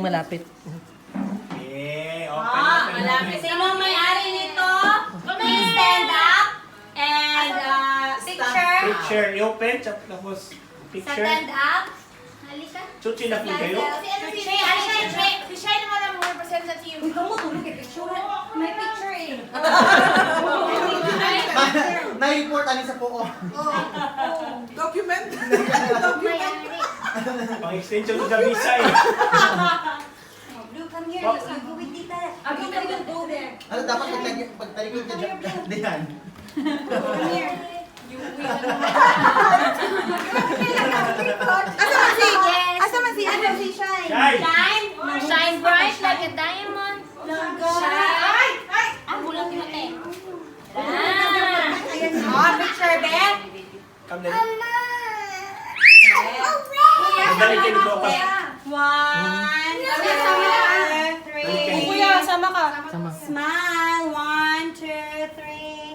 Malapit. Okay, Malapit. Sino ang may-ari nito? Please stand up and picture. Picture, i-open, tapos Sa picture. stand up. Halika. Chuchi na po kayo. Si Shay naman ang more representative. Uy, kamu tulog kay picture. May picture eh. Na-report ani sa puo. Document. Pang extension ko sa visa eh. Blue, come here. You go with Tita. Abi, go there. Ano dapat pagtalikod ka dyan? Diyan. Come here. Asa man si ano si Shine? Shine! Shine bright like a diamond. Shine. Ang bulang tinote. Oh, picture, Beth. Come na. Madali kayo bukas. 1, 2, 3. Kuya, sama ka. Sama. Smile.